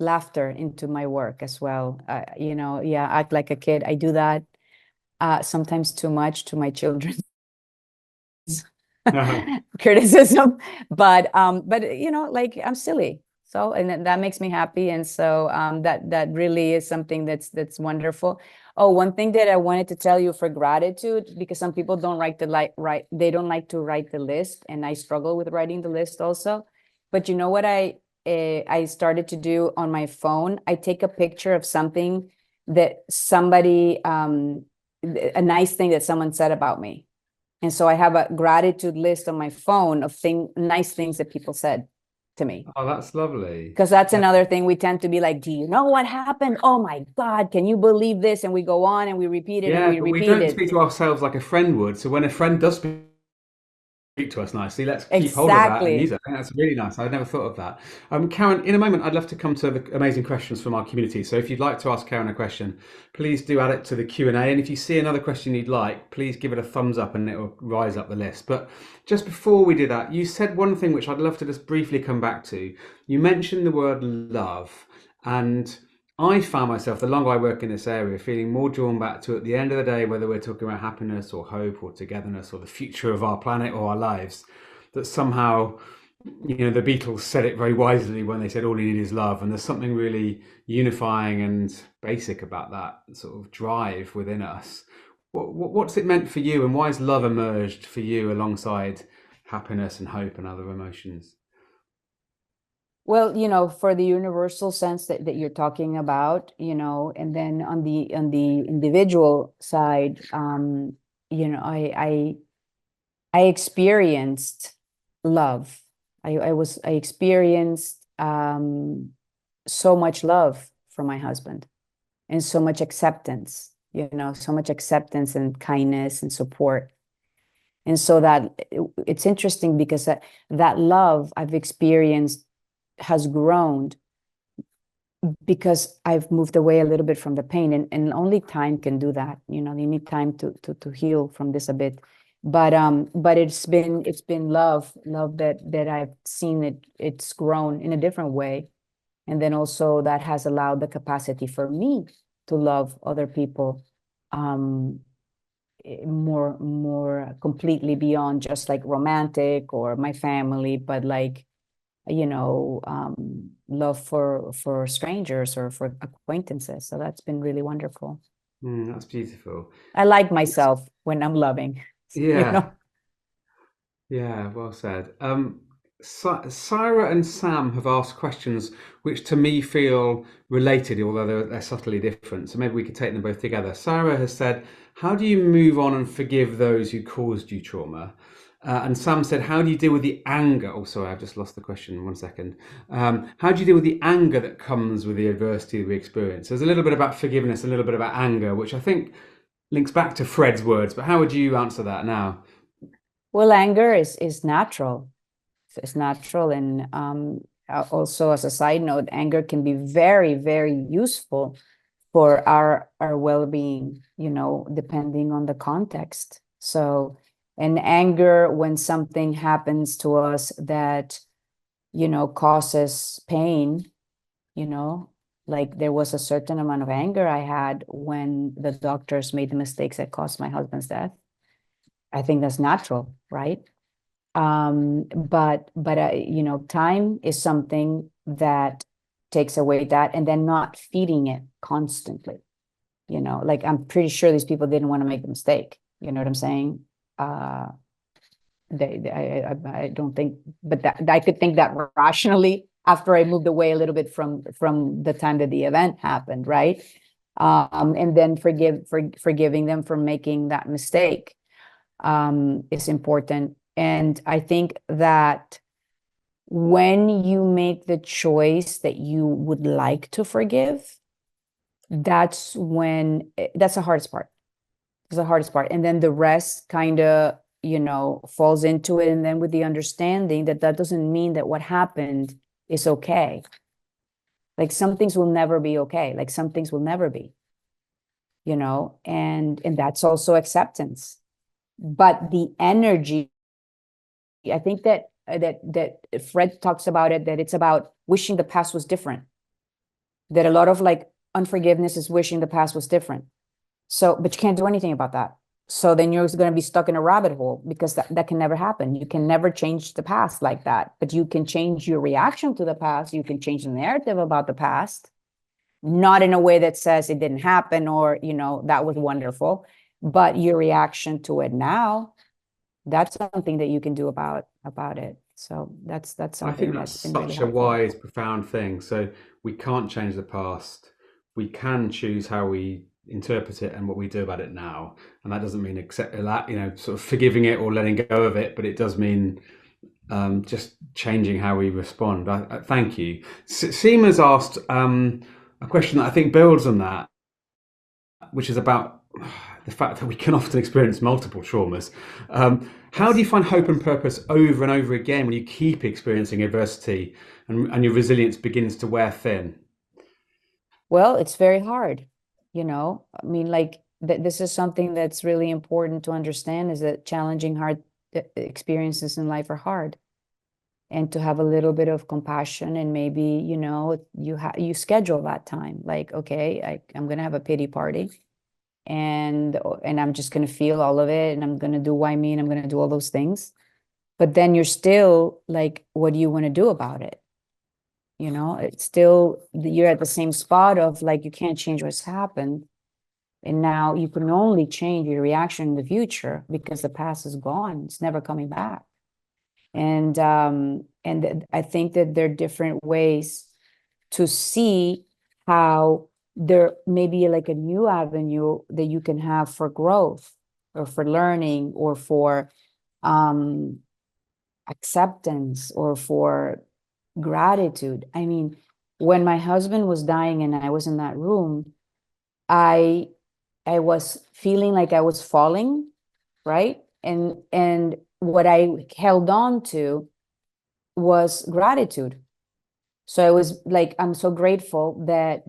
laughter into my work as well. Yeah, act like a kid. I do that sometimes too much to my children. Criticism, but like I'm silly. So and that makes me happy, and so that really is something that's wonderful. Oh, one thing that I wanted to tell you for gratitude, because some people don't like to they don't like to write the list, and I struggle with writing the list also. But you know what I started to do on my phone? I take a picture of something that somebody a nice thing that someone said about me. And so I have a gratitude list on my phone of nice things that people said to me. Oh, that's lovely. Because that's Yeah. another thing we tend to be like, do you know what happened? Oh my God, can you believe this? And we go on and we repeat it and Yeah, we but we repeat don't it. speak to ourselves like a friend would. So when a friend does speak to us nicely. Let's keep hold of that and use Exactly. it. I think that's really nice. I'd never thought of that. Karen, in a moment, I'd love to come to the amazing questions from our community. So if you'd like to ask Karen a question, please do add it to the Q&A. And if you see another question you'd like, please give it a thumbs up and it will rise up the list. But just before we do that, you said one thing which I'd love to just briefly come back to. You mentioned the word love. And I found myself, the longer I work in this area, feeling more drawn back to at the end of the day, whether we're talking about happiness or hope or togetherness or the future of our planet or our lives, that somehow, the Beatles said it very wisely when they said all you need is love. And there's something really unifying and basic about that sort of drive within us. What's it meant for you, and why has love emerged for you alongside happiness and hope and other emotions? Well, for the universal sense that you're talking about, and then on the individual side, I experienced love. I experienced so much love from my husband, and so much acceptance, so much acceptance and kindness and support. And so it's interesting because that love I've experienced has grown because I've moved away a little bit from the pain, and only time can do that. You need time to heal from this a bit. But it's been love that I've seen it's grown in a different way. And then also that has allowed the capacity for me to love other people um more completely beyond just like romantic or my family, but like love for strangers or for acquaintances. So that's been really wonderful. That's beautiful. I like myself when I'm loving, you Yeah, know. yeah, well said. Syra and Sam have asked questions which to me feel related, although they're subtly different. So maybe we could take them both together. Syra has said, "How do you move on and forgive those who caused you trauma?" And Sam said, "How do you deal with the anger?" Oh, sorry, I've just lost the question. 1 second. How do you deal with the anger that comes with the adversity we experience? There's a little bit about forgiveness, a little bit about anger, which I think links back to Fred's words. But how would you answer that now? Well, anger is natural. It's natural. And also, as a side note, anger can be very, very useful for our well-being, depending on the context. So, and anger, when something happens to us that causes pain, you know like there was a certain amount of anger I had when the doctors made the mistakes that caused my husband's death. I think that's natural, right? But time is something that takes away that, and then not feeding it constantly. Like, I'm pretty sure these people didn't want to make a mistake. You know what I'm saying? uh I don't think, but that I could think that rationally after I moved away a little bit from the time that the event happened, right? And then forgiving them for making that mistake is important. And I think that when you make the choice that you would like to forgive, that's the hardest part. It's the hardest part. And then the rest kind of, falls into it. And then with the understanding that that doesn't mean that what happened is okay. Like, some things will never be okay. Like, some things will never be, and that's also acceptance. But the energy, I think that Fred talks about it, that it's about wishing the past was different. That a lot of like unforgiveness is wishing the past was different. So, but you can't do anything about that. So then you're going to be stuck in a rabbit hole, because that can never happen. You can never change the past like that, but you can change your reaction to the past. You can change the narrative about the past, not in a way that says it didn't happen or, that was wonderful, but your reaction to it now, that's something that you can do about it. So that's I think something that's that's been really such a helpful. wise, profound thing. So we can't change the past. We can choose how we interpret it and what we do about it now. And that doesn't mean accept that, sort of forgiving it or letting go of it, but it does mean just changing how we respond. Thank you. Seema's asked a question that I think builds on that, which is about the fact that we can often experience multiple traumas. How do Yes. you find hope and purpose over and over again when you keep experiencing adversity and your resilience begins to wear thin? Well, it's very hard. I mean, like, this is something that's really important to understand, is that challenging, hard experiences in life are hard. And to have a little bit of compassion, and maybe, you schedule that time. Like, okay, I'm gonna have a pity party, and I'm just gonna feel all of it, and I'm gonna do why me, and I'm gonna do all those things. But then you're still like, what do you want to do about it? It's still, you're at the same spot of like, you can't change what's happened, And now you can only change your reaction in the future because the past is gone. It's never coming back. And I think that there are different ways to see how there may be like a new avenue that you can have for growth or for learning or for acceptance or for gratitude. I mean, when my husband was dying and I was in that room, I I was feeling like I was falling, right? And what I held on to was gratitude. So I was like, I'm so grateful that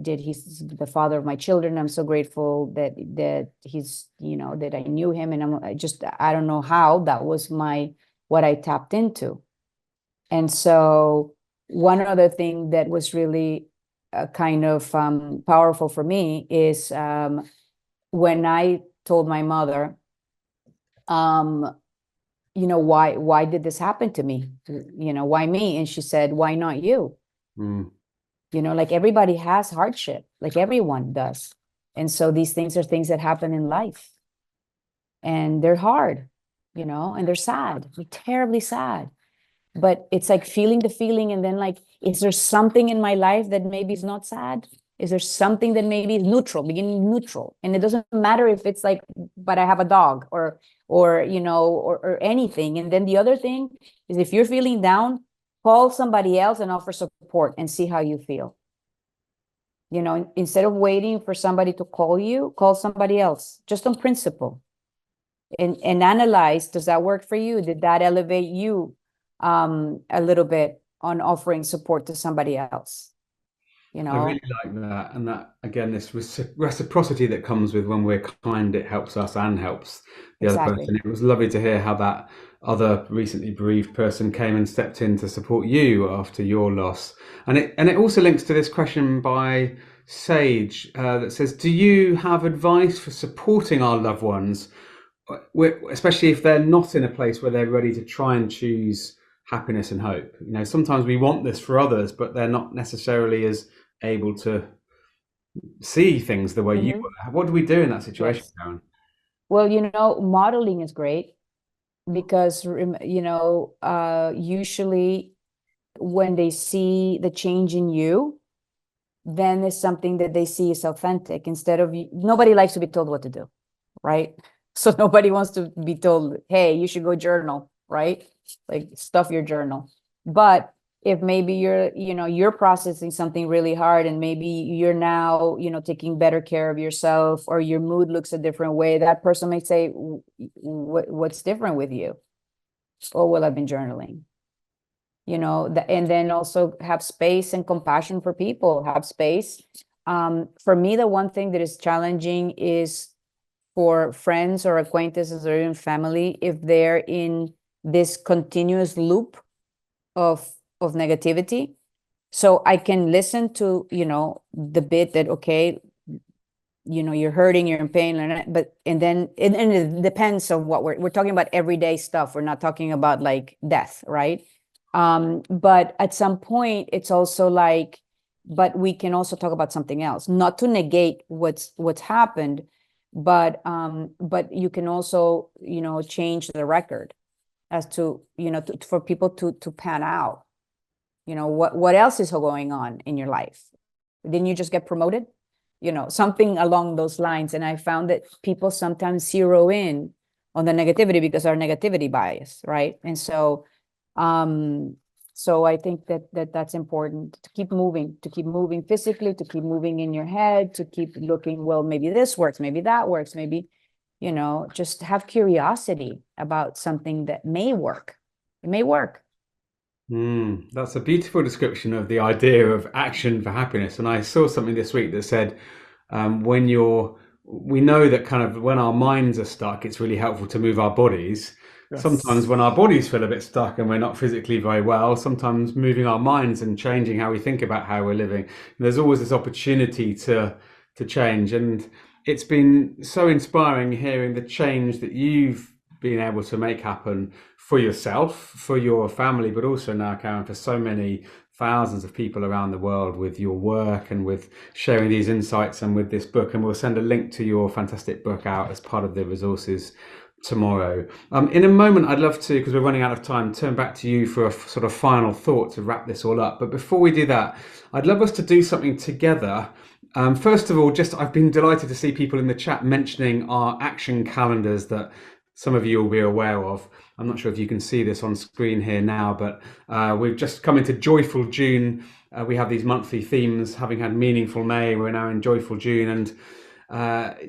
he's the father of my children. I'm so grateful that he's, that I knew him, and I don't know how that was what I tapped into. And so one other thing that was really kind of powerful for me is when I told my mother, why did this happen to me? Why me? And she said, why not you? Mm. Like everybody has hardship, like everyone does. And so these things are things that happen in life, and they're hard, and they're sad, they're terribly sad. But it's like feeling the feeling, and then like, is there something in my life that maybe is not sad? Is there something that maybe is neutral, beginning neutral? And it doesn't matter if it's like, but I have a dog, or anything. And then the other thing is, if you're feeling down, call somebody else and offer support and see how you feel. Instead of waiting for somebody to call you, call somebody else, just on principle. And analyze, does that work for you? Did that elevate you a little bit on offering support to somebody else? I really like that. And that, again, this reciprocity that comes with when we're kind, it helps us and helps the other Exactly. person. It was lovely to hear how that other recently bereaved person came and stepped in to support you after your loss. And it also links to this question by Sage that says, do you have advice for supporting our loved ones, especially if they're not in a place where they're ready to try and choose happiness and hope? Sometimes we want this for others, but they're not necessarily as able to see things the way you Hmm. were. What do we do in that situation, Yes. Karen? Well, modeling is great because, usually when they see the change in you, then it's something that they see is authentic, instead of nobody likes to be told what to do, right? So nobody wants to be told, hey, you should go journal, right? Like, stuff your journal. But if maybe you're processing something really hard, and maybe you're now, taking better care of yourself, or your mood looks a different way, that person may say, what's different with you? Oh, well, I've been journaling. And then also have space and compassion for people, have space. For me, the one thing that is challenging is for friends or acquaintances or even family, if they're in this continuous loop of negativity. So I can listen to, the bit that, okay, you're hurting, you're in pain, and it depends on what we're talking about. Everyday stuff, we're not talking about like death, right? But at some point it's also like, but we can also talk about something else, not to negate what's happened, but you can also, change the record as to, for people to pan out, what else is going on in your life. Didn't you just get promoted? Something along those lines. And I found that people sometimes zero in on the negativity because our negativity bias, right? And so I think that's important, to keep moving physically, to keep moving in your head, to keep looking, well, maybe this works, maybe that works, maybe, just have curiosity about something that may work. It may work. That's a beautiful description of the idea of action for happiness. And I saw something this week that said, we know that kind of when our minds are stuck, it's really helpful to move our bodies. Sometimes Yes. when our bodies feel a bit stuck and we're not physically very well, sometimes moving our minds and changing how we think about how we're living. There's always this opportunity to change. And it's been so inspiring hearing the change that you've been able to make happen for yourself, for your family, but also now, Karen, for so many thousands of people around the world with your work and with sharing these insights and with this book. And we'll send a link to your fantastic book out as part of the resources tomorrow. In a moment, I'd love to, because we're running out of time, turn back to you for a sort of final thought to wrap this all up. But before we do that, I'd love us to do something together. First of all, I've been delighted to see people in the chat mentioning our action calendars that some of you will be aware of. I'm not sure if you can see this on screen here now, but we've just come into Joyful June. We have these monthly themes. Having had Meaningful May, we're now in Joyful June, and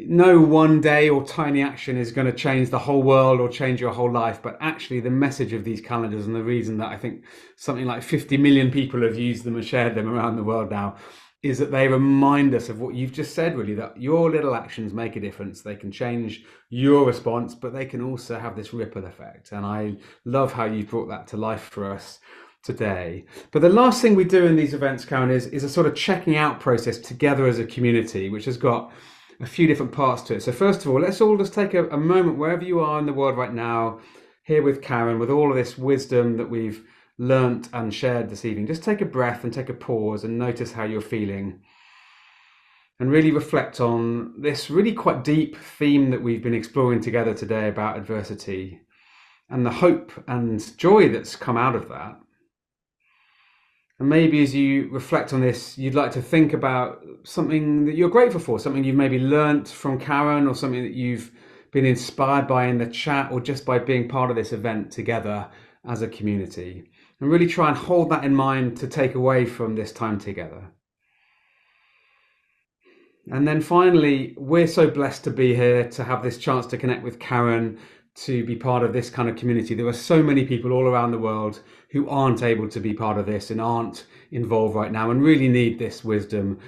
no one day or tiny action is going to change the whole world or change your whole life, but actually the message of these calendars, and the reason that I think something like 50 million people have used them and shared them around the world now, is that they remind us of what you've just said, really, that your little actions make a difference. They can change your response, but they can also have this ripple effect. And I love how you brought that to life for us today. But the last thing we do in these events, Karen, is a sort of checking out process together as a community, which has got a few different parts to it. So first of all, let's all just take a moment wherever you are in the world right now, here with Karen, with all of this wisdom that we've learnt and shared this evening. Just take a breath and take a pause and notice how you're feeling. And really reflect on this really quite deep theme that we've been exploring together today about adversity and the hope and joy that's come out of that. And maybe as you reflect on this, you'd like to think about something that you're grateful for, something you've maybe learnt from Karen, or something that you've been inspired by in the chat, or just by being part of this event together as a community. And really try and hold that in mind to take away from this time together. And then finally, we're so blessed to be here, to have this chance to connect with Karen, to be part of this kind of community. There are so many people all around the world who aren't able to be part of this and aren't involved right now and really need this wisdom.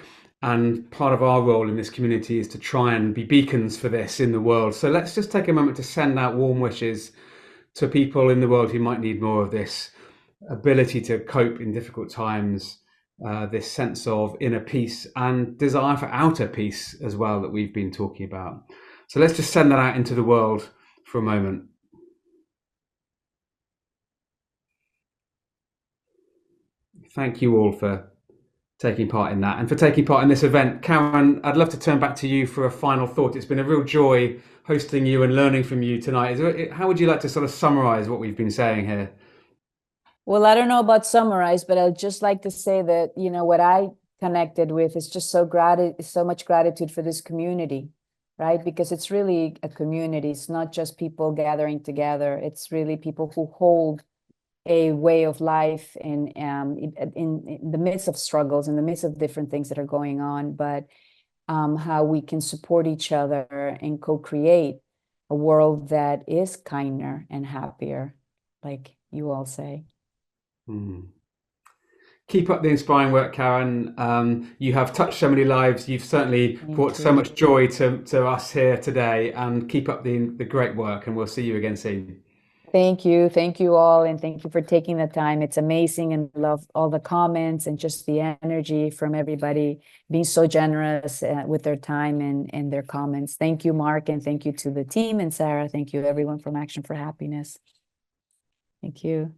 And part of our role in this community is to try and be beacons for this in the world. So let's just take a moment to send out warm wishes to people in the world who might need more of this ability to cope in difficult times, this sense of inner peace and desire for outer peace as well that we've been talking about. So let's just send that out into the world for a moment. Thank you all for taking part in that and for taking part in this event. Karen, I'd love to turn back to you for a final thought. It's been a real joy hosting you and learning from you tonight. How would you like to sort of summarize what we've been saying here? Well, I don't know about summarize, but I'd just like to say that, what I connected with is just so much gratitude for this community, right? Because it's really a community. It's not just people gathering together. It's really people who hold a way of life in the midst of struggles, in the midst of different things that are going on, but how we can support each other and co-create a world that is kinder and happier, like you all say. Keep up the inspiring work, Karen. You have touched so many lives. You've certainly brought so much joy to us here today, and keep up the great work, and we'll see you again soon. Thank you all, and thank you for taking the time. It's amazing, and love all the comments and just the energy from everybody being so generous with their time and their comments. Thank you, Mark, and thank you to the team, and Sarah. Thank you, everyone from Action for Happiness. Thank you.